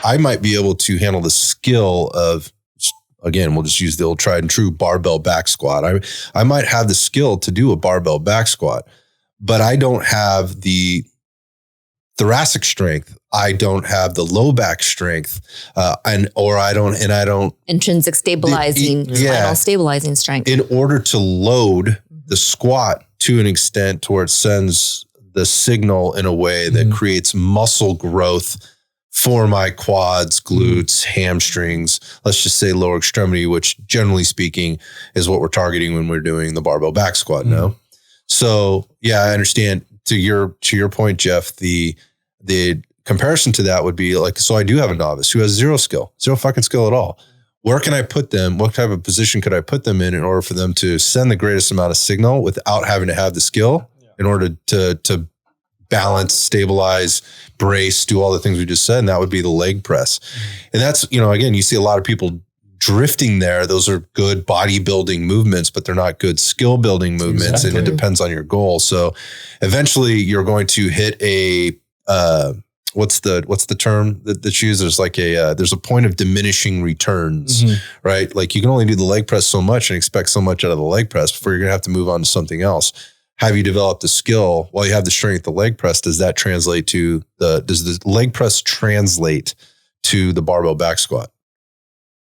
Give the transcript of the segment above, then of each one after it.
I might be able to handle the skill of, again, we'll just use the old tried and true barbell back squat. I might have the skill to do a barbell back squat, but I don't have the thoracic strength. I don't have the low back strength, I don't intrinsic stabilizing, spinal stabilizing strength. In order to load the squat to an extent to where it sends the signal in a way that creates muscle growth for my quads, glutes, hamstrings, let's just say lower extremity, which generally speaking is what we're targeting when we're doing the barbell back squat. No. So yeah, I understand to your point, Jeff, the comparison to that would be like, so I do have a novice who has zero fucking skill at all. Where can I put them? What type of position could I put them in order for them to send the greatest amount of signal without having to have the skill in order to balance, stabilize, brace, do all the things we just said? And that would be the leg press. And that's, again, you see a lot of people drifting there. Those are good bodybuilding movements, but they're not good skill building movements. Exactly. And it depends on your goal. So eventually you're going to hit a, what's the term that's used? There's like there's a point of diminishing returns, right? Like you can only do the leg press so much and expect so much out of the leg press before you're going to have to move on to something else. Have you developed the skill while you have the strength of the leg press? Does that translate to does the leg press translate to the barbell back squat?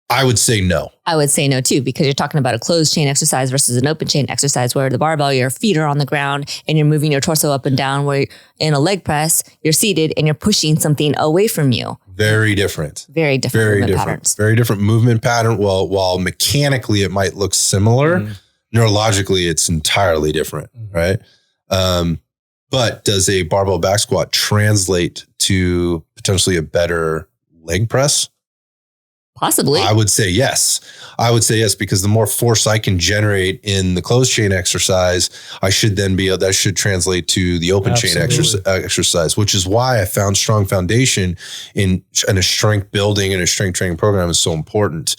I would say no. I would say no too, because you're talking about a closed chain exercise versus an open chain exercise where the barbell, your feet are on the ground and you're moving your torso up and down, where in a leg press, you're seated and you're pushing something away from you. Very different. Very different movement patterns. Very different movement pattern. Well, while mechanically it might look similar, neurologically it's entirely different, right? But does a barbell back squat translate to potentially a better leg press? Possibly. I would say yes. Because the more force I can generate in the closed chain exercise, I should then that should translate to the open chain exercise, which is why I found strong foundation in a strength building and a strength training program is so important.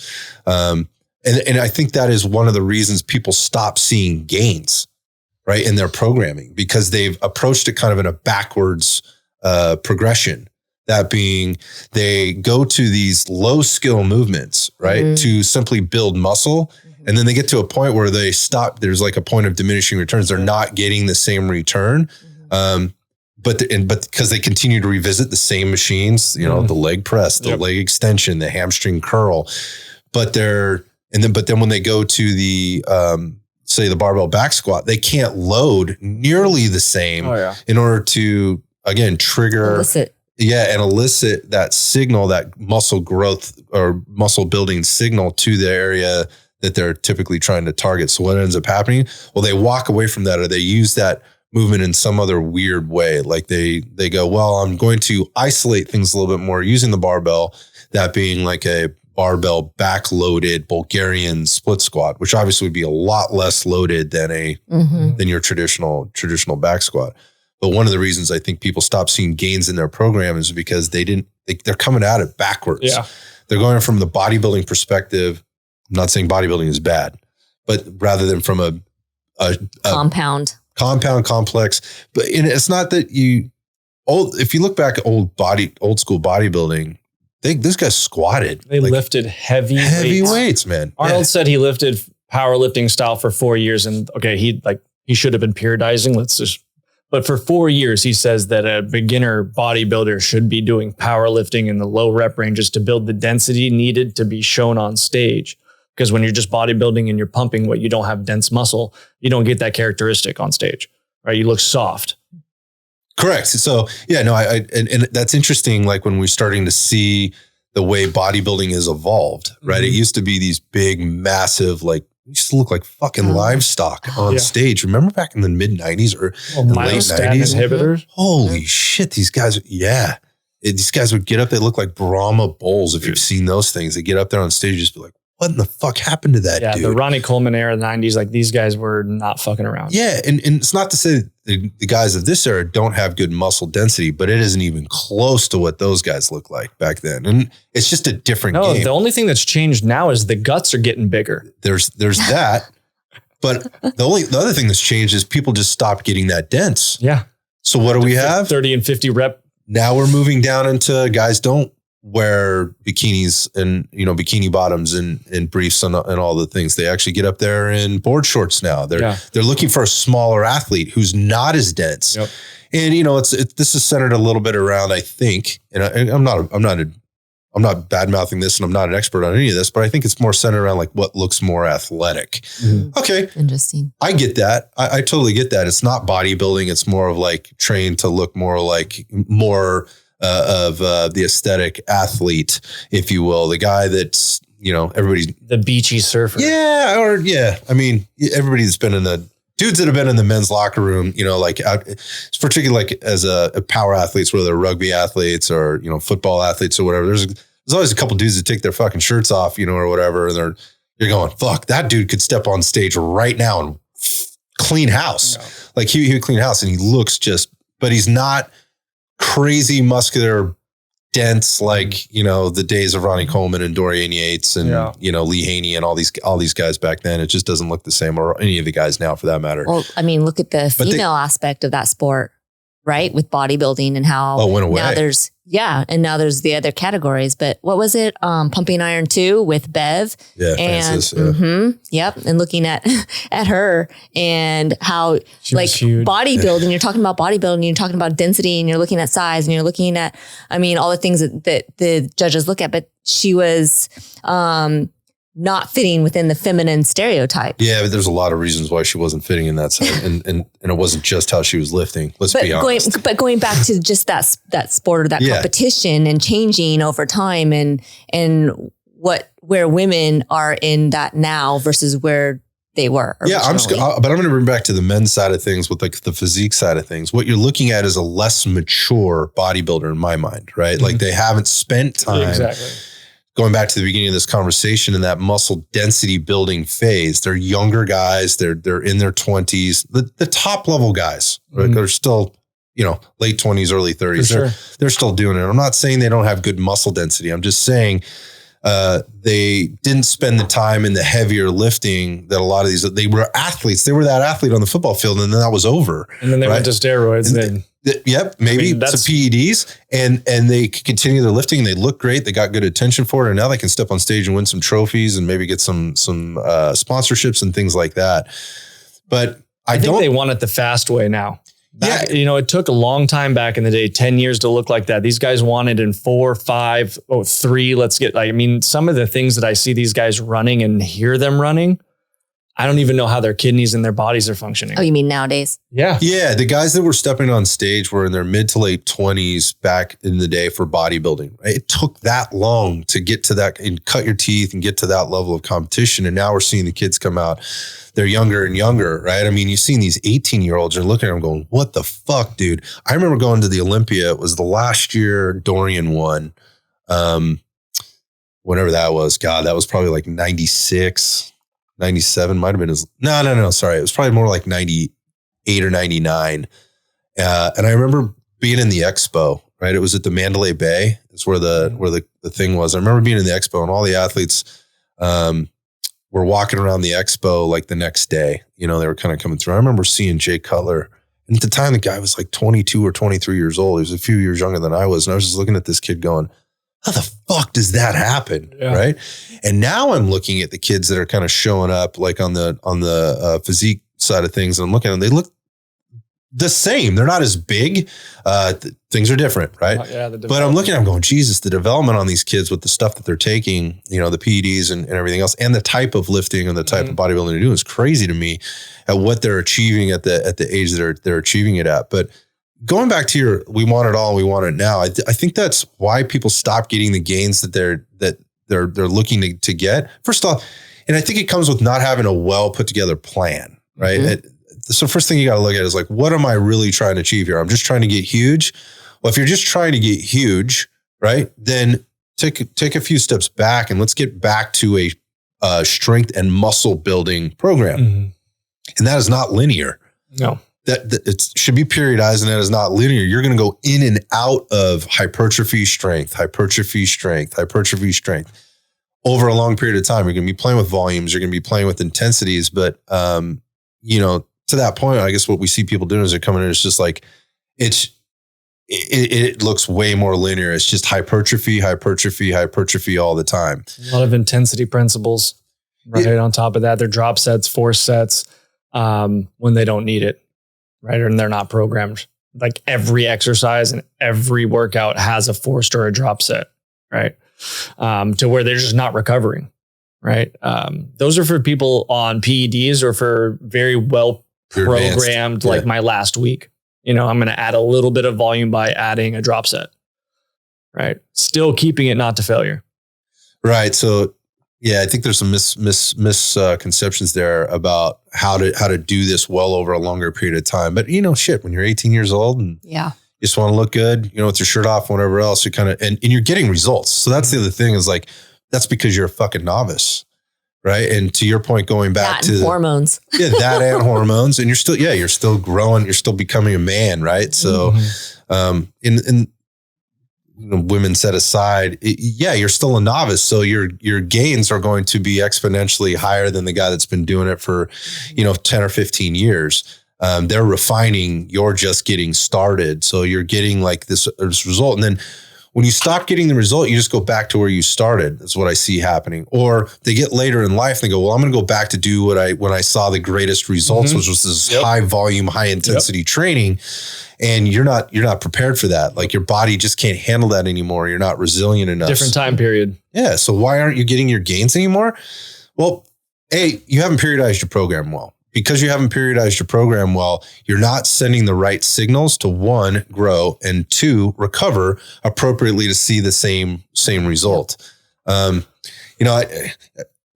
And I think that is one of the reasons people stop seeing gains, right, in their programming, because they've approached it kind of in a backwards progression. That being, they go to these low skill movements, right, to simply build muscle. And then they get to a point where they stop. There's like a point of diminishing returns. They're not getting the same return. But because they continue to revisit the same machines, the leg press, the leg extension, the hamstring curl, but then when they go to the, say the barbell back squat, they can't load nearly the same in order to, again, trigger and elicit that signal, that muscle growth or muscle building signal to the area that they're typically trying to target. So what ends up happening? Well, they walk away from that, or they use that movement in some other weird way. Like they go, well, I'm going to isolate things a little bit more using the barbell, that being like a barbell back-loaded Bulgarian split squat, which obviously would be a lot less loaded than than your traditional back squat. But one of the reasons I think people stop seeing gains in their program is because they're coming at it backwards. Yeah. They're going from the bodybuilding perspective. I'm not saying bodybuilding is bad, but rather than from a compound complex. But it's not that if you look back at old school bodybuilding, this guy squatted. They lifted heavy weights, man. Arnold said he lifted powerlifting style for 4 years, and he should have been periodizing. But for 4 years, he says that a beginner bodybuilder should be doing powerlifting in the low rep ranges to build the density needed to be shown on stage. Because when you're just bodybuilding and you're pumping what you don't have dense muscle, you don't get that characteristic on stage, right? You look soft. Correct. So and that's interesting. Like when we're starting to see the way bodybuilding has evolved, right? It used to be these big, massive, like, used to look like fucking livestock on stage. Remember back in the mid 90s or the late 90s? Inhibitors? Holy shit. These guys, these guys would get up. They look like Brahma bulls. If you've seen those things, they get up there on stage, just be like, what in the fuck happened to that dude? The Ronnie Coleman era of the 90s, like these guys were not fucking around. Yeah. And it's not to say the guys of this era don't have good muscle density, but it isn't even close to what those guys look like back then. And it's just a different game. The only thing that's changed now is the guts are getting bigger. There's that. But the other thing that's changed is people just stopped getting that dense. Yeah. So what do we have? 30 and 50 rep. Now we're moving down into guys don't wear bikinis and, bikini bottoms and briefs and all the things. They actually get up there in board shorts now. They're looking for a smaller athlete who's not as dense. Yep. And, this is centered a little bit around, I think, and I'm not bad mouthing this and I'm not an expert on any of this, but I think it's more centered around like what looks more athletic. Mm-hmm. Okay. Interesting. I get that. I totally get that. It's not bodybuilding. It's more of like trained to look more like of the aesthetic athlete, if you will, the guy that's, everybody, the beachy surfer. Yeah. I mean, everybody that's been in the dudes that have been in the men's locker room, like it's particularly like as a power athletes, whether they're rugby athletes or, football athletes or whatever, there's always a couple dudes that take their fucking shirts off, or whatever. And you're going, fuck, that dude could step on stage right now and clean house. Yeah. Like he would clean house and he looks but he's not crazy muscular, dense, like, the days of Ronnie Coleman and Dorian Yates and, Lee Haney and all these guys back then. It just doesn't look the same, or any of the guys now for that matter. Well, I mean, look at the female aspect of that sport, right? With bodybuilding and how it went away. And now there's the other categories. But what was it? Pumping Iron 2 with Bev. Yeah, and Francis, and looking at her and how bodybuilding, you're talking about bodybuilding, you're talking about density and you're looking at size and you're looking at, all the things that the judges look at, but she was not fitting within the feminine stereotype. Yeah, but there's a lot of reasons why she wasn't fitting in that side. and it wasn't just how she was lifting. Let's be honest. But going back to just that sport or that competition and changing over time and where women are in that now versus where they were originally. Yeah, but I'm going to bring back to the men's side of things with like the physique side of things. What you're looking at is a less mature bodybuilder in my mind, right? Mm-hmm. Like they haven't spent time. Exactly. Going back to the beginning of this conversation in that muscle density building phase, they're younger guys. They're in their 20s. The top level guys, right? They're still, late 20s, early 30s. They're still doing it. I'm not saying they don't have good muscle density. I'm just saying they didn't spend the time in the heavier lifting that a lot of these, they were athletes. They were that athlete on the football field and then that was over. And then they went to steroids. Yep, maybe some PEDs, and they continue their lifting. They look great. They got good attention for it, and now they can step on stage and win some trophies and maybe get some sponsorships and things like that. But I think they want it the fast way now. It took a long time back in the day, 10 years to look like that. These guys wanted in 4, 5, 3. Let's get. Some of the things that I see these guys running and hear them running, I don't even know how their kidneys and their bodies are functioning. Oh, you mean nowadays? Yeah. Yeah. The guys that were stepping on stage were in their mid to late 20s back in the day for bodybuilding. Right? It took that long to get to that and cut your teeth and get to that level of competition. And now we're seeing the kids come out. They're younger and younger, right? You've seen these 18-year-olds are looking at them going, what the fuck, dude? I remember going to the Olympia. It was the last year Dorian won. Whenever that was. God, that was probably like 96. 97 might have been no. Sorry. It was probably more like 98 or 99. And I remember being in the expo, right? It was at the Mandalay Bay. It's where the thing was. I remember being in the expo and all the athletes were walking around the expo like the next day. They were kind of coming through. I remember seeing Jay Cutler. And at the time, the guy was like 22 or 23 years old. He was a few years younger than I was. And I was just looking at this kid going, how the fuck does that happen? Yeah. Right. And now I'm looking at the kids that are kind of showing up like on the physique side of things. And I'm looking at them, they look the same. They're not as big. Things are different. Right. But I'm looking at them going, Jesus, the development on these kids with the stuff that they're taking, the PEDs and everything else, and the type of lifting and the type of bodybuilding they're doing is crazy to me at what they're achieving at the age that they're achieving it at. But going back to we want it all, we want it now. I think that's why people stop getting the gains that they're looking to get. First off, and I think it comes with not having a well put together plan, right? Mm-hmm. So first thing you got to look at is like, what am I really trying to achieve here? I'm just trying to get huge. Well, if you're just trying to get huge, right, then take a few steps back and let's get back to a strength and muscle building program. Mm-hmm. And that is not linear. No. That it should be periodized, and that is not linear. You're going to go in and out of hypertrophy strength over a long period of time. You're going to be playing with volumes. You're going to be playing with intensities. But, to that point, I guess what we see people doing is they're coming in. It's just like, it looks way more linear. It's just hypertrophy all the time. A lot of intensity principles right on top of that. They're drop sets, force sets when they don't need it, right? And they're not programmed. Like every exercise and every workout has a forced or a drop set, right? To where they're just not recovering, right? Those are for people on PEDs or for very well programmed, like my last week. I'm going to add a little bit of volume by adding a drop set, right? Still keeping it not to failure. Right. So, yeah, I think there's some misconceptions there about how to do this well over a longer period of time. But, when you're 18 years old and you just want to look good, with your shirt off, whatever else, you kind of, and you're getting results. So that's the other thing is like, that's because you're a fucking novice. Right. And to your point, going back to hormones. That and hormones. And you're still growing. You're still becoming a man. Right. So, in women set aside, you're still a novice. So your gains are going to be exponentially higher than the guy that's been doing it for, 10 or 15 years. They're refining, you're just getting started. So you're getting like this result. And then when you stop getting the result, you just go back to where you started. That's what I see happening. Or they get later in life and they go, well, I'm going to go back to do when I saw the greatest results, which was this high volume, high intensity training. And you're not prepared for that. Like your body just can't handle that anymore. You're not resilient enough. Different time period. Yeah. So why aren't you getting your gains anymore? Well, you haven't periodized your program well. Because you haven't periodized your program well, you're not sending the right signals to 1, grow, and 2, recover appropriately to see the same result. I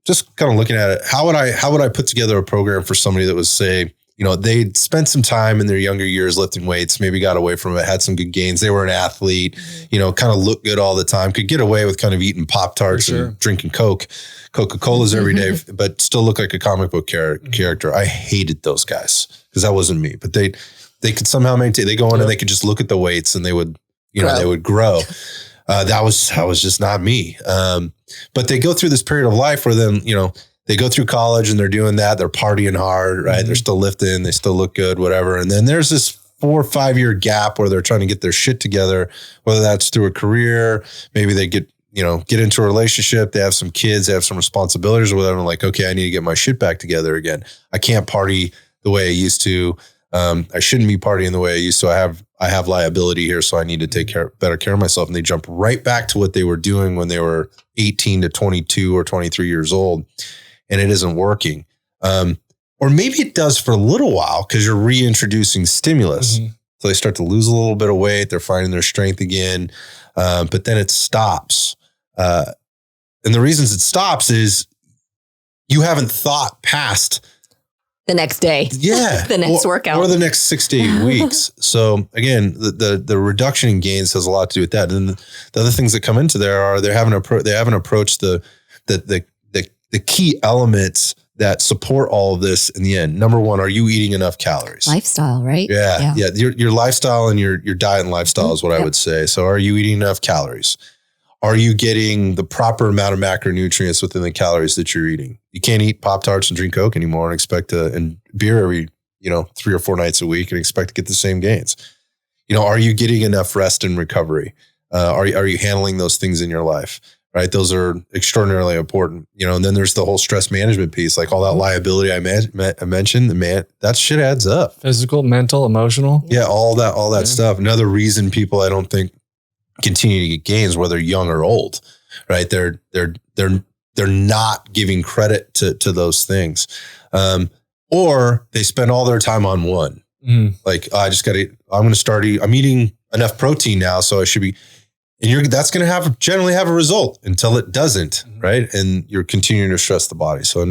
just kind of looking at it, how would I put together a program for somebody that was, say, they'd spent some time in their younger years lifting weights, maybe got away from it, had some good gains. They were an athlete, kind of looked good all the time, could get away with kind of eating Pop-Tarts and drinking Coca-Colas every day, but still look like a comic book character. I hated those guys because that wasn't me, but they could somehow maintain, they go in and they could just look at the weights and they would, they would grow. That was just not me. But they go through this period of life where then, they go through college and they're doing that. They're partying hard, right? They're still lifting. They still look good, whatever. And then there's this 4 or 5 year gap where they're trying to get their shit together, whether that's through a career, maybe they get into a relationship. They have some kids, they have some responsibilities or whatever. Like, okay, I need to get my shit back together again. I can't party the way I used to. I shouldn't be partying the way I used to. I have liability here. So I need to take better care of myself. And they jump right back to what they were doing when they were 18 to 22 or 23 years old. And it isn't working. Or maybe it does for a little while because you're reintroducing stimulus. So they start to lose a little bit of weight. They're finding their strength again. But then it stops. And the reasons it stops is you haven't thought past the next day. Yeah. The next workout. Or the next 6 to 8 weeks. So again, the reduction in gains has a lot to do with that. And the other things that come into there are they haven't approached the key elements that support all of this in the end. Number 1, are you eating enough calories? Lifestyle, right? Yeah. Your lifestyle and your diet and lifestyle is what I would say. So are you eating enough calories? Are you getting the proper amount of macronutrients within the calories that you're eating? You can't eat Pop-Tarts and drink Coke anymore and beer every, 3 or 4 nights a week and expect to get the same gains. Are you getting enough rest and recovery? Are you handling those things in your life? Right. Those are extraordinarily important, and then there's the whole stress management piece, like all that liability I mentioned, that shit adds up. Physical, mental, emotional. Yeah. All that stuff. Another reason people, I don't think, continue to get gains, whether young or old, right? They're not giving credit to those things. Or they spend all their time on one. Like, I'm going to start eating, I'm eating enough protein now. So I should be, and that's going to generally have a result until it doesn't. Right. And you're continuing to stress the body. So,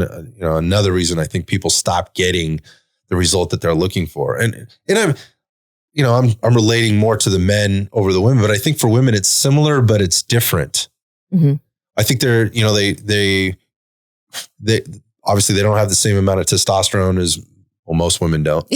another reason I think people stop getting the result that they're looking for. And I'm relating more to the men over the women, but I think for women, it's similar, but it's different. I think they're, they obviously they don't have the same amount of testosterone as Well, most women don't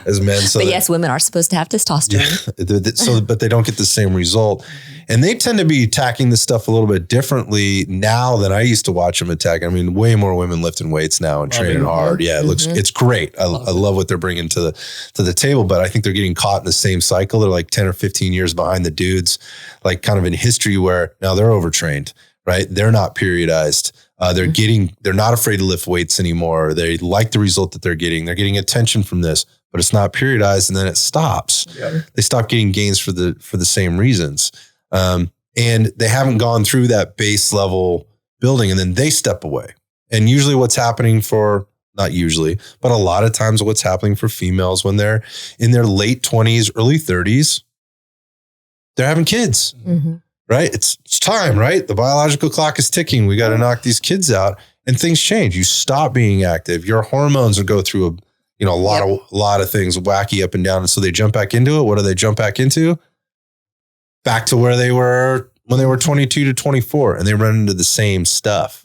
as men. So but yes, women are supposed to have testosterone. But they don't get the same result. And they tend to be attacking this stuff a little bit differently now than I used to watch them attack. I mean, way more women lifting weights now and training hard. Yeah, it's great. I love what they're bringing to the table, but I think they're getting caught in the same cycle. They're like 10 or 15 years behind the dudes, like kind of in history where now they're overtrained, right? They're not periodized. They're not afraid to lift weights anymore. They like the result that they're getting. They're getting attention from this, but it's not periodized, and then it stops. Yeah. They stop getting gains for the same reasons. And they haven't gone through that base level building, and then they step away. And usually what's happening not usually, but a lot of times what's happening for females when they're in their late 20s, early 30s, they're having kids, right? It's time, right? The biological clock is ticking. We got to knock these kids out, and things change. You stop being active. Your hormones will go through a lot of things wacky up and down. And so they jump back into it. What do they jump back into? Back to where they were when they were 22 to 24, and they run into the same stuff.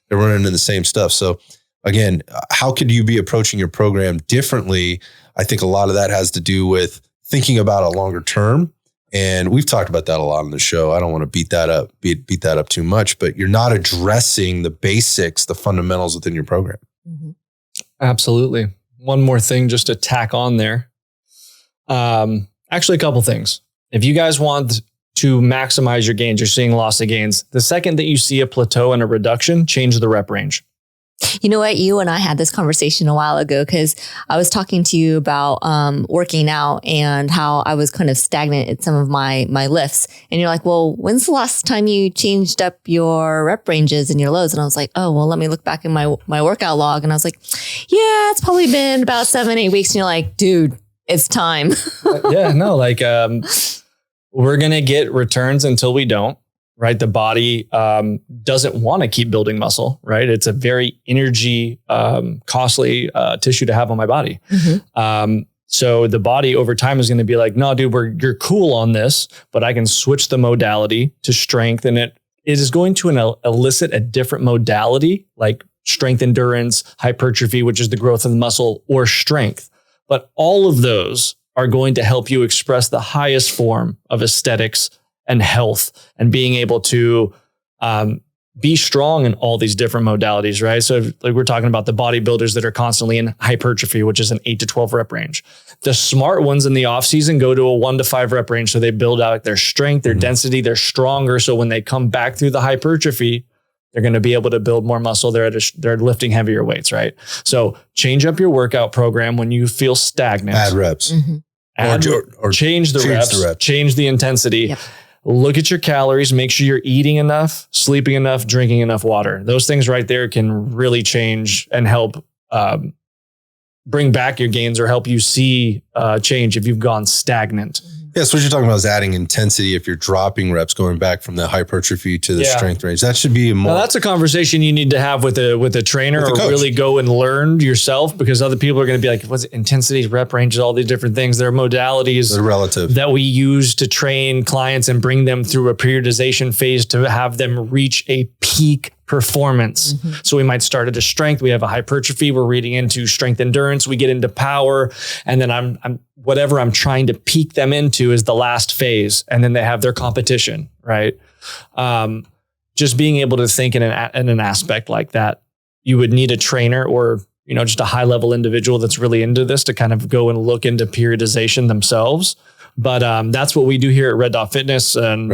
They're running into the same stuff. So again, how could you be approaching your program differently? I think a lot of that has to do with thinking about a longer term. And we've talked about that a lot on the show. I don't want to beat that up too much, but you're not addressing the basics, the fundamentals within your program. Absolutely. One more thing just to tack on there. Actually, a couple things. If you guys want to maximize your gains, you're seeing loss of gains. The second that you see a plateau and a reduction, change the rep range. You know what? You and I had this conversation a while ago because I was talking to you about working out and how I was kind of stagnant at some of my lifts. And you're like, well, when's the last time you changed up your rep ranges and your loads? And I was like, oh, well, let me look back in my workout log. And I was like, yeah, it's probably been about 7-8 weeks. And you're like, dude, it's time. We're going to get returns until we don't, right? The body doesn't want to keep building muscle, right? It's a very energy costly tissue to have on my body. So the body over time is going to be like, no, dude, you're cool on this, but I can switch the modality to strength. And it is going to elicit a different modality like strength endurance, hypertrophy, which is the growth of the muscle, or strength. But all of those are going to help you express the highest form of aesthetics and health and being able to be strong in all these different modalities, right? So like we're talking about the bodybuilders that are constantly in hypertrophy, which is an 8 to 12 rep range. The smart ones in the off season go to a 1 to 5 rep range. So they build out their strength, their density, they're stronger. So when they come back through the hypertrophy, they're going to be able to build more muscle. They're lifting heavier weights, right? So change up your workout program when you feel stagnant. Add reps. Or change the reps, change the intensity. Yep. Look at your calories, make sure you're eating enough, sleeping enough, drinking enough water. Those things right there can really change and help bring back your gains or help you see change if you've gone stagnant. Yeah, so what you're talking about is adding intensity if you're dropping reps, going back from the hypertrophy to the strength range. That should be more. Now that's a conversation you need to have with a trainer or really go and learn yourself, because other people are going to be like, what's it? Intensity, rep ranges, all these different things. They're modalities that we use to train clients and bring them through a periodization phase to have them reach a peak performance. So we might start at a strength. We have a hypertrophy. We're reading into strength endurance. We get into power. And then whatever I'm trying to peak them into is the last phase. And then they have their competition, right? Just being able to think in an aspect like that, you would need a trainer or, just a high level individual that's really into this to kind of go and look into periodization themselves. But that's what we do here at Red Dot Fitness. And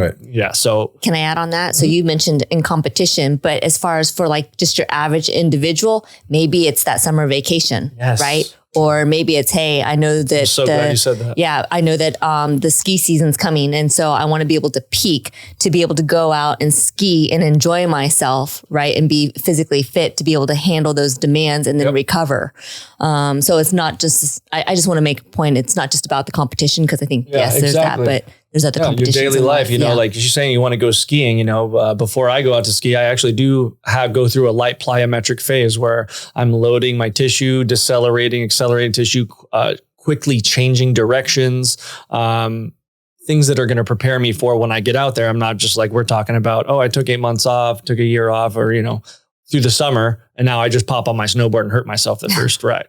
so can I add on that? So you mentioned in competition, but as far as for like just your average individual, maybe it's that summer vacation, right? Or maybe it's, hey, I know that. I'm so glad you said that. Yeah, I know that the ski season's coming. And so I want to be able to peak, to be able to go out and ski and enjoy myself, right? And be physically fit to be able to handle those demands and then recover. So it's not just, I just want to make a point. It's not just about the competition, because I think, there's that, but there's other competitions. Your daily life, like you're saying you want to go skiing, before I go out to ski, I actually do go through a light plyometric phase where I'm loading my tissue, decelerating, accelerating tissue, quickly changing directions, things that are going to prepare me for when I get out there. I'm not just like we're talking about, I took 8 months off, took a year off, or, through the summer, and now I just pop on my snowboard and hurt myself the first ride.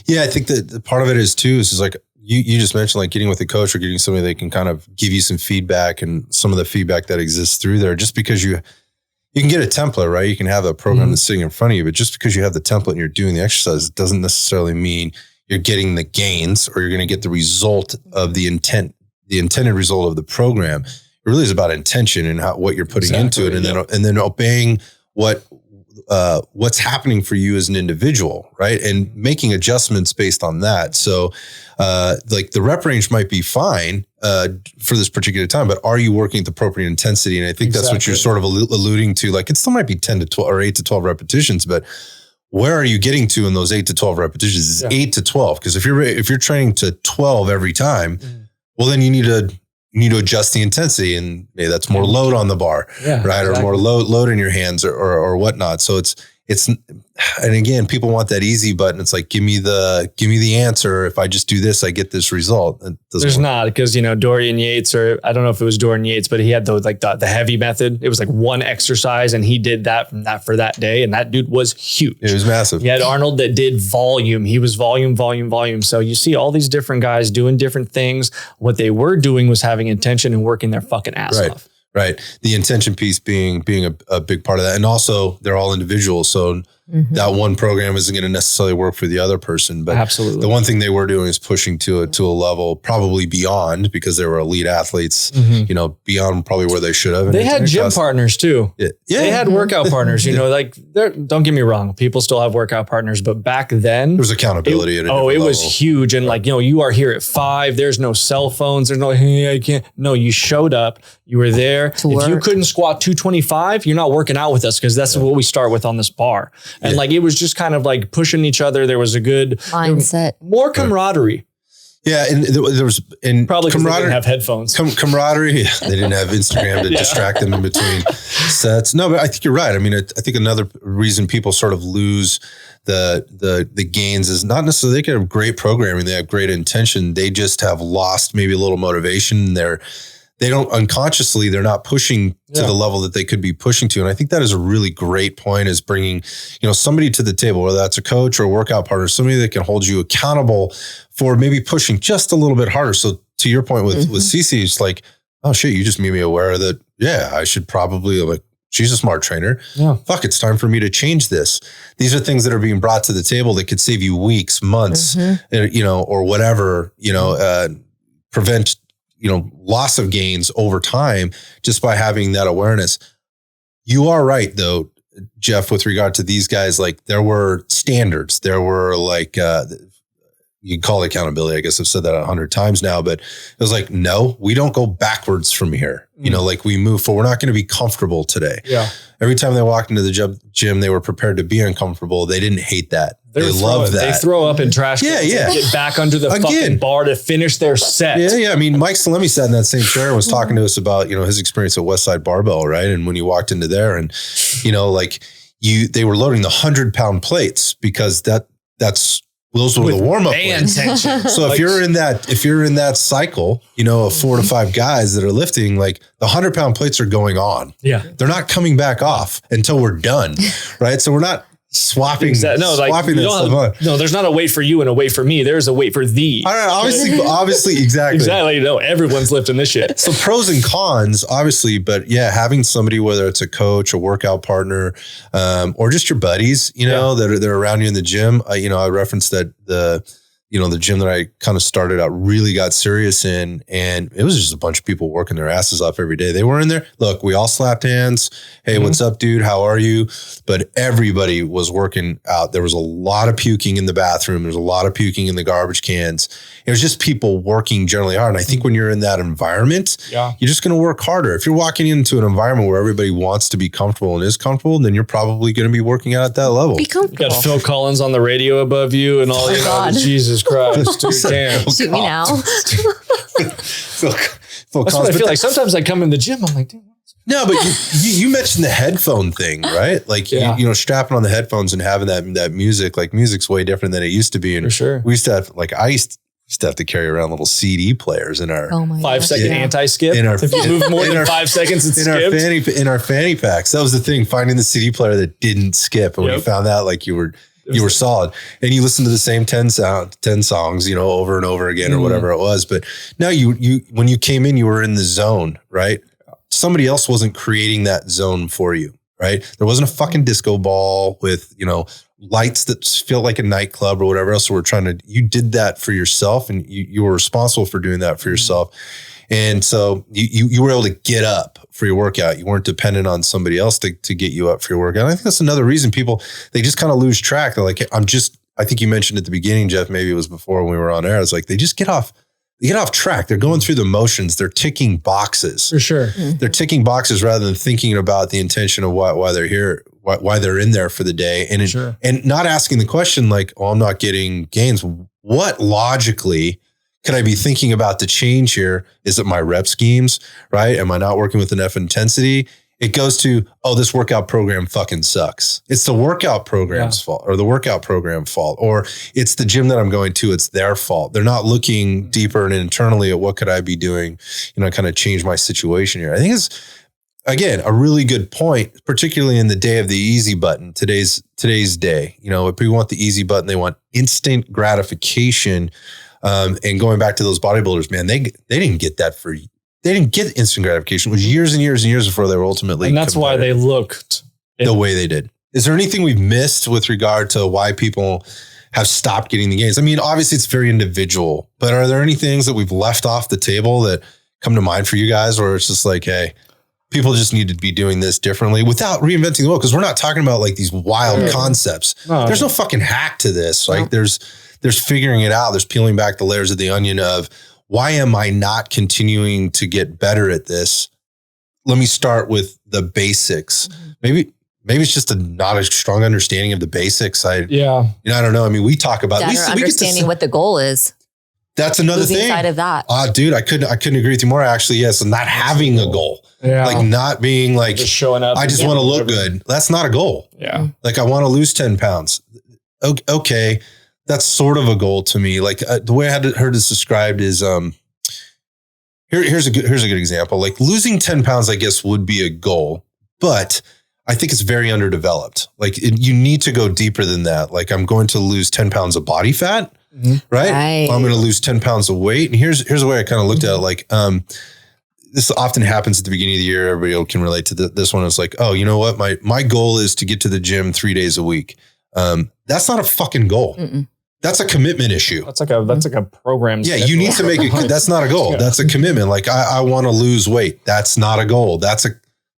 Yeah, I think that the part of it is like you just mentioned, like getting with a coach or getting somebody that can kind of give you some feedback and some of the feedback that exists through there. Just because you can get a template, right? You can have a program that's sitting in front of you, but just because you have the template and you're doing the exercise, it doesn't necessarily mean you're getting the gains or you're going to get the result of the intended result of the program. It really is about intention and what you're putting into it, and then obeying what's happening for you as an individual, right? And making adjustments based on that. So, like the rep range might be fine for this particular time, but are you working at the appropriate intensity? And I think that's what you're sort of alluding to. Like it still might be 10 to 12 or 8 to 12 repetitions, but where are you getting to in those 8 to 12 repetitions? It's 8 to 12. Because if you're training to 12 every time, well, then you need to adjust the intensity, and maybe that's more load on the bar, right? Exactly. Or more load in your hands or whatnot. So it's, and again, people want that easy button. It's like, give me the answer. If I just do this, I get this result. There's not, because, Dorian Yates, or I don't know if it was Dorian Yates, but he had the heavy method. It was like one exercise and he did that for that day. And that dude was huge. It was massive. He had Arnold that did volume. He was volume. So you see all these different guys doing different things. What they were doing was having intention and working their fucking ass off. Right. The intention piece being a big part of that. And also they're all individuals. So that one program isn't going to necessarily work for the other person. But absolutely, the one thing they were doing is pushing to a level probably beyond, because they were elite athletes, beyond probably where they should have. They had gym partners too. Yeah. They had workout partners, like don't get me wrong. People still have workout partners, but back then there was accountability. It was huge. And you are here at 5, there's no cell phones. There's no, hey, I can't. No, you showed up, you were there. If you couldn't squat 225, you're not working out with us, because that's what we start with on this bar. And it was just kind of like pushing each other. There was a good mindset, more camaraderie. Yeah. And there was, and probably because they didn't have headphones. Camaraderie. They didn't have Instagram to distract them in between sets. No, but I think you're right. I mean, I think another reason people sort of lose the gains is not necessarily they can have great programming. They have great intention. They just have lost maybe a little motivation. They don't unconsciously, they're not pushing to the level that they could be pushing to. And I think that is a really great point, is bringing, somebody to the table, whether that's a coach or a workout partner, somebody that can hold you accountable for maybe pushing just a little bit harder. So to your point with CeCe, it's like, oh shit, you just made me aware that, I should probably, like, she's a smart trainer. Yeah. Fuck, it's time for me to change this. These are things that are being brought to the table that could save you weeks, months, or whatever, prevent loss of gains over time just by having that awareness. You are right though, Jeff, with regard to these guys. Like there were standards, there were like, you can call it accountability. I guess I've said that 100 times now, but it was like, no, we don't go backwards from here. Like we move forward. We're not going to be comfortable today. Yeah. Every time they walked into the gym, they were prepared to be uncomfortable. They didn't hate that. They love that. They throw up in trash cans and get back under the fucking bar to finish their set. Yeah. I mean, Mike Salemi sat in that same chair and was talking to us about, his experience at Westside Barbell, right? And when you walked into there and, they were loading the 100-pound plates because those were the warm-up plates. So if you're in that cycle, of 4 to 5 guys that are lifting, like the 100-pound plates are going on. Yeah. They're not coming back off until we're done. Right. So we're not swapping. No, there's not a weight for you and a weight for me. There's a weight for thee. All right, obviously, exactly. Exactly. Everyone's lifting this shit. So pros and cons, obviously, but having somebody, whether it's a coach, a workout partner, or just your buddies, that are around you in the gym. I referenced that the gym that I kind of started out really got serious in, and it was just a bunch of people working their asses off every day. They were in there. Look, we all slapped hands. Hey, what's up, dude? How are you? But everybody was working out. There was a lot of puking in the bathroom. There's a lot of puking in the garbage cans. It was just people working generally hard. And I think when you're in that environment, you're just going to work harder. If you're walking into an environment where everybody wants to be comfortable and is comfortable, then you're probably going to be working out at that level. Be comfortable. You got Phil Collins on the radio above you and all. Jesus Christ, dude, damn. Shoot me now. That's what I feel like. Sometimes I come in the gym, I'm like, dude. No, but you mentioned the headphone thing, right? Like, strapping on the headphones and having that music, like music's way different than it used to be. And for sure. We used to have, like, I used to have to carry around little CD players in our 5-second anti-skip. If you move more than 5 seconds, it's in our fanny packs. That was the thing, finding the CD player that didn't skip. And when you found out, like, you were You were solid. And you listened to the same 10 songs, you know, over and over again or whatever it was. But now when you came in, you were in the zone, right? Somebody else wasn't creating that zone for you, right? There wasn't a fucking disco ball with, you know, lights that feel like a nightclub or whatever else you did that for yourself, and you were responsible for doing that for yourself. And so you were able to get up for your workout. You weren't dependent on somebody else to get you up for your workout. And I think that's another reason they just kind of lose track. They're like, I think you mentioned at the beginning, Jeff, maybe it was before when we were on air. It's like, they just get off track. They're going through the motions. They're ticking boxes. For sure. They're ticking boxes rather than thinking about the intention of why they're here, why they're in there for the day. And not asking the question like, oh, I'm not getting gains. What logically could I be thinking about to change here? Is it my rep schemes, right? Am I not working with enough intensity? It goes to, oh, this workout program fucking sucks. It's the workout program's fault, or the workout program fault, or it's the gym that I'm going to, it's their fault. They're not looking deeper and internally at what could I be doing, you know, kind of change my situation here. I think it's, again, a really good point, particularly in the day of the easy button, today's day. You know, if people want the easy button, they want instant gratification. And going back to those bodybuilders, man, they didn't get that they didn't get instant gratification. It was years and years and years before they were ultimately. And that's why they looked the way they did. Is there anything we've missed with regard to why people have stopped getting the gains? I mean, obviously it's very individual, but are there any things that we've left off the table that come to mind for you guys, where it's just like, hey, people just need to be doing this differently without reinventing the wheel? Because we're not talking about like these wild concepts. There's no fucking hack to this. Like there's figuring it out. There's peeling back the layers of the onion of, why am I not continuing to get better at this? Let me start with the basics. Maybe it's just not a strong understanding of the basics. I don't know. I mean, we talk about understanding what the goal is. That's another thing. Side of that. Dude, I couldn't agree with you more. Actually, yes, and not having a goal, like not being like just showing up. I just want to look good. That's not a goal. Yeah, like I want to lose 10 pounds. Okay. That's sort of a goal to me. Like the way I had heard this described is, here's a good example. Like losing 10 pounds, I guess, would be a goal, but I think it's very underdeveloped. Like you need to go deeper than that. Like I'm going to lose 10 pounds of body fat, right? I'm going to lose 10 pounds of weight. And here's the way I kind of looked at it. Like, this often happens at the beginning of the year. Everybody can relate to this one. It's like, oh, you know what? My goal is to get to the gym 3 days a week. That's not a fucking goal. That's a commitment issue. That's like a program. Yeah. You need to make it. That's not a goal. That's a commitment. Like I want to lose weight. That's not a goal. That's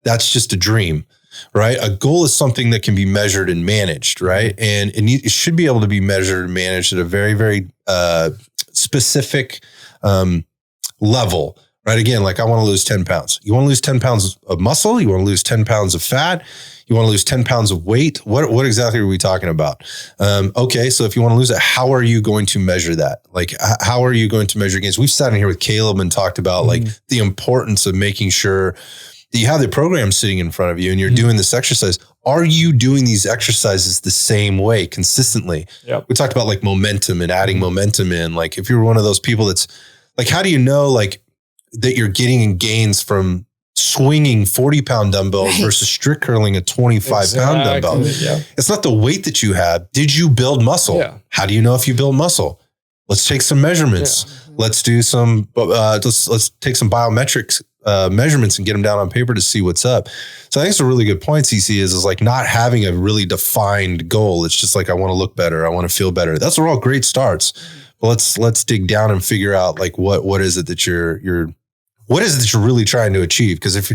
just a dream, right? A goal is something that can be measured and managed, right? And it should be able to be measured and managed at a very, very, specific, level, right? Again, like I want to lose 10 pounds. You want to lose 10 pounds of muscle. You want to lose 10 pounds of fat. You want to lose 10 pounds of weight. What exactly are we talking about? Okay. So if you want to lose it, how are you going to measure that? Like, how are you going to measure gains? We've sat in here with Caleb and talked about like the importance of making sure that you have the program sitting in front of you and you're doing this exercise. Are you doing these exercises the same way consistently? Yep. We talked about like momentum and adding momentum in. Like if you're one of those people that's like, how do you know like that you're getting gains from swinging 40-pound dumbbells versus strict curling a 25-pound dumbbell? Yeah. It's not the weight that you have. Did you build muscle? Yeah. How do you know if you build muscle? Let's take some measurements. Yeah. Let's do some, let's take some biometrics measurements and get them down on paper to see what's up. So I think it's a really good point, CeCe, is like not having a really defined goal. It's just like, I want to look better. I want to feel better. Those are all great starts. But let's dig down and figure out like, what is it that you're really trying to achieve? Because if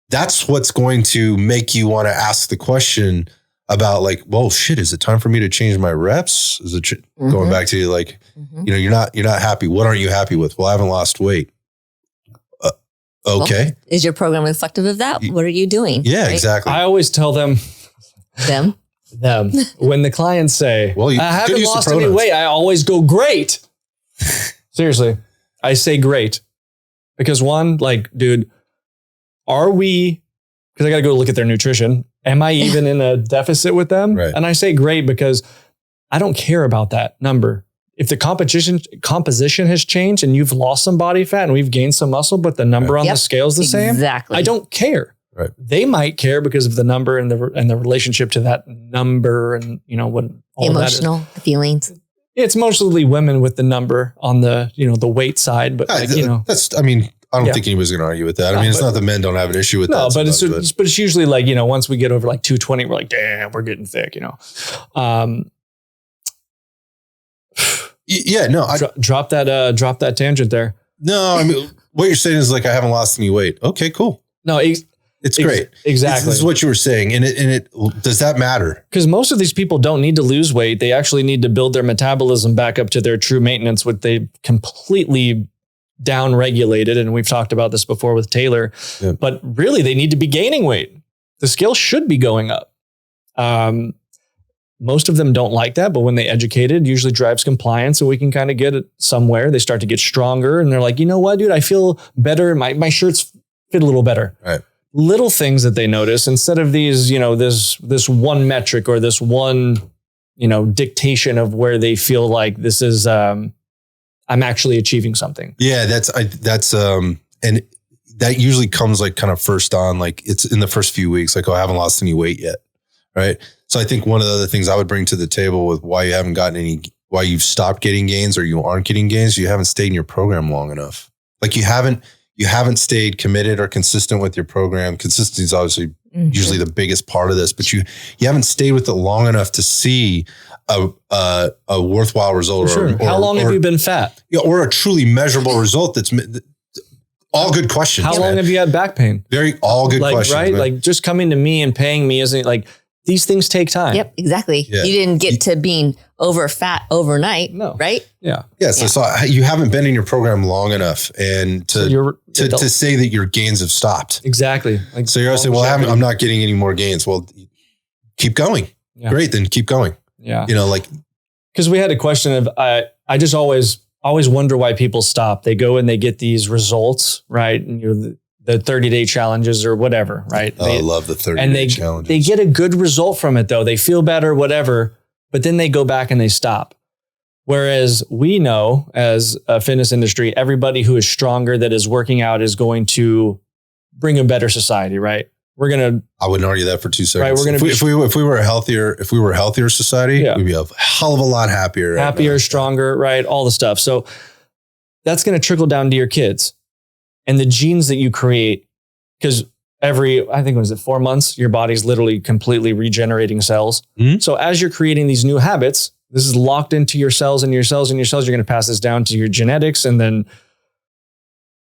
that's what's going to make you want to ask the question about like, well, shit, is it time for me to change my reps? Is it going back to like, you know, you're not happy. What aren't you happy with? Well, I haven't lost weight. Okay. Well, is your program reflective of that? What are you doing? Yeah, right? Exactly. I always tell them when the clients say, well, I haven't lost any weight, I always go, great. Seriously. I say great. Because one, like, dude, are we, because I got to go look at their nutrition. Am I even in a deficit with them? Right. And I say great because I don't care about that number. If the composition has changed and you've lost some body fat and we've gained some muscle, but the number on the scale is the same, I don't care. Right. They might care because of the number and the relationship to that number and, you know, what all emotional, that is. The feelings. It's mostly women with the number on the, you know, the weight side, but like, you know, that's, I mean, I don't think anybody's going to argue with that. I mean, it's not that men don't have an issue with that. No, but it's usually like, you know, once we get over like 220, we're like, damn, we're getting thick, you know? Yeah, no, drop that tangent there. No, I mean, what you're saying is like, I haven't lost any weight. Okay, cool. No, it's great. Exactly. This is what you were saying. And it does that matter? Because most of these people don't need to lose weight. They actually need to build their metabolism back up to their true maintenance, which they completely down-regulated. And we've talked about this before with Taylor, but really they need to be gaining weight. The scale should be going up. Most of them don't like that, but when they educate it usually drives compliance, so we can kind of get it somewhere. They start to get stronger and they're like, you know what, dude, I feel better. My shirts fit a little better. Right. Little things that they notice instead of these, you know, this one metric or this one, you know, dictation of where they feel like this is, I'm actually achieving something. Yeah, that's and that usually comes like kind of first on, like it's in the first few weeks, like, oh, I haven't lost any weight yet. Right. So I think one of the other things I would bring to the table with why you haven't gotten any, why you've stopped getting gains or you aren't getting gains, you haven't stayed in your program long enough. Like you haven't stayed committed or consistent with your program. Consistency is obviously usually the biggest part of this, but you haven't stayed with it long enough to see a worthwhile result. Sure. How long have you been fat? Or a truly measurable result. That's all good questions. How long have you had back pain? All good questions. Right? Man. Like just coming to me and paying me isn't like, these things take time. Yep, exactly. Yeah. You didn't get to being over fat overnight, right? Yeah. So you haven't been in your program long enough, and to say that your gains have stopped. Exactly. Like, so you're saying, well, I'm not getting any more gains. Well, keep going. Yeah. Great, then keep going. Yeah. You know, like because we had a question of I just always wonder why people stop. They go and they get these results, right? And you're the 30-day challenges or whatever, right? I love the 30-day challenges. They get a good result from it though. They feel better, whatever, but then they go back and they stop. Whereas we know as a fitness industry, everybody who is stronger that is working out is going to bring a better society, right? I wouldn't argue that for 2 seconds. Right, we're gonna if we were a healthier society, we'd be a hell of a lot happier. Happier, stronger, right? All the stuff. So that's going to trickle down to your kids. And the genes that you create, because I think, was it 4 months, your body's literally completely regenerating cells. Mm-hmm. So as you're creating these new habits, this is locked into your cells and your cells and your cells. You're going to pass this down to your genetics. And then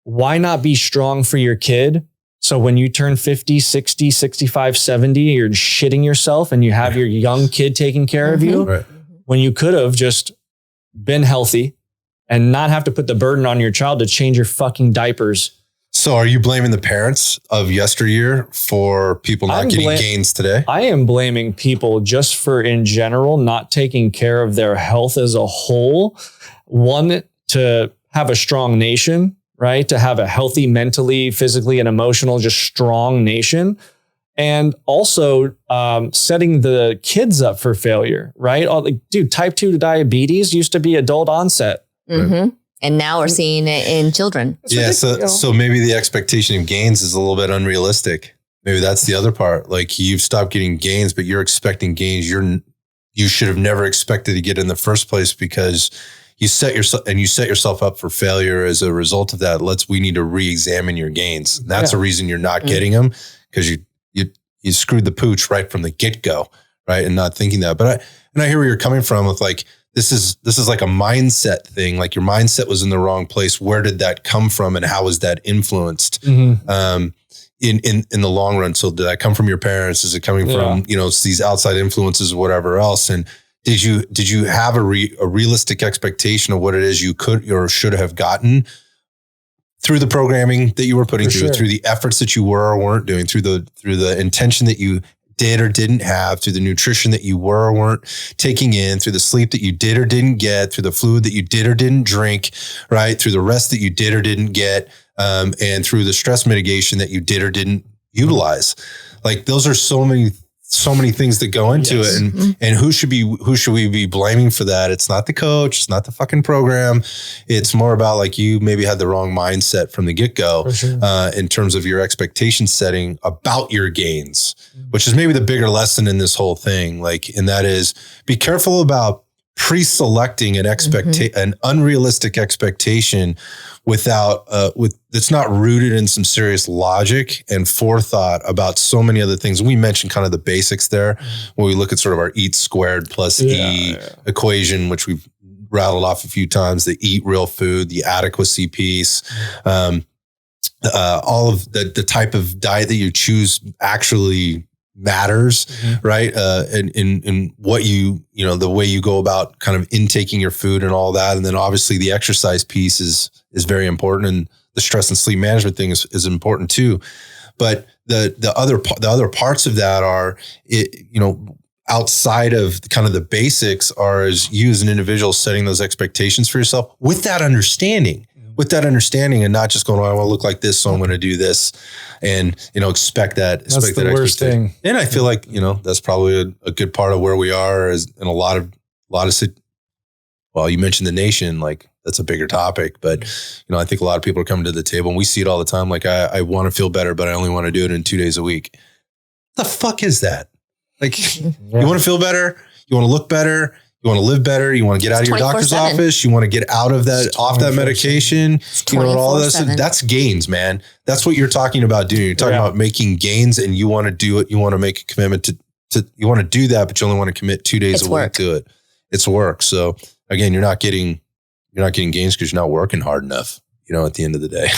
why not be strong for your kid? So when you turn 50, 60, 65, 70, you're shitting yourself and you have your young kid taking care of you, right, when you could have just been healthy and not have to put the burden on your child to change your fucking diapers. So are you blaming the parents of yesteryear for people not getting gains today? I am blaming people just for, in general, not taking care of their health as a whole. One, to have a strong nation, right? To have a healthy mentally, physically, and emotional, just strong nation. And also setting the kids up for failure, right? Dude, type 2 diabetes used to be adult onset. Mm-hmm. Right. And now we're seeing it in children. Yeah. So maybe the expectation of gains is a little bit unrealistic. Maybe that's the other part. Like you've stopped getting gains, but you're expecting gains. You should have never expected to get in the first place because you set yourself up for failure as a result of that. We need to re-examine your gains. And that's the reason you're not getting them, because you screwed the pooch right from the get-go, right? And not thinking that. But I hear where you're coming from with like, this is like a mindset thing. Like your mindset was in the wrong place. Where did that come from, and how was that influenced in the long run? So did that come from your parents? Is it coming from these outside influences or whatever else? And did you have a realistic expectation of what it is you could or should have gotten through the programming that you were putting through the efforts that you were or weren't doing, through the intention that you did or didn't have, through the nutrition that you were or weren't taking in, through the sleep that you did or didn't get, through the fluid that you did or didn't drink, right? Through the rest that you did or didn't get, and through the stress mitigation that you did or didn't utilize. Like those are so many so many things that go into it, and who should we be blaming for that? It's not the coach, it's not the fucking program. It's more about like you maybe had the wrong mindset from the get-go in terms of your expectation setting about your gains, which is maybe the bigger lesson in this whole thing. Like, and that is be careful about pre-selecting an unrealistic expectation without that's not rooted in some serious logic and forethought about so many other things. We mentioned kind of the basics there when we look at sort of our eat squared plus E equation, which we've rattled off a few times, the eat real food, the adequacy piece, all of the type of diet that you choose actually matters, right? In what the way you go about kind of intaking your food and all that. And then obviously the exercise piece is very important. And the stress and sleep management thing is important too. But the other parts of that are, outside of kind of the basics are as you as an individual setting those expectations for yourself with that understanding and not just going, oh, I want to look like this, so I'm going to do this, and expect that. That's the worst thing. And I feel like that's probably a good part of where we are is in a lot of. Well, you mentioned the nation, like that's a bigger topic, but I think a lot of people are coming to the table, and we see it all the time. Like I want to feel better, but I only want to do it in 2 days a week. The fuck is that? Like you want to feel better, you want to look better. You want to live better. You want to get out of your doctor's office. You want to get out of that, off that medication. All this. That's gains, man. That's what you're talking about doing. You're talking about making gains, and you want to do it. You want to make a commitment to you want to do that, but you only want to commit 2 days a week to it. It's work. So again, you're not getting gains because you're not working hard enough, at the end of the day.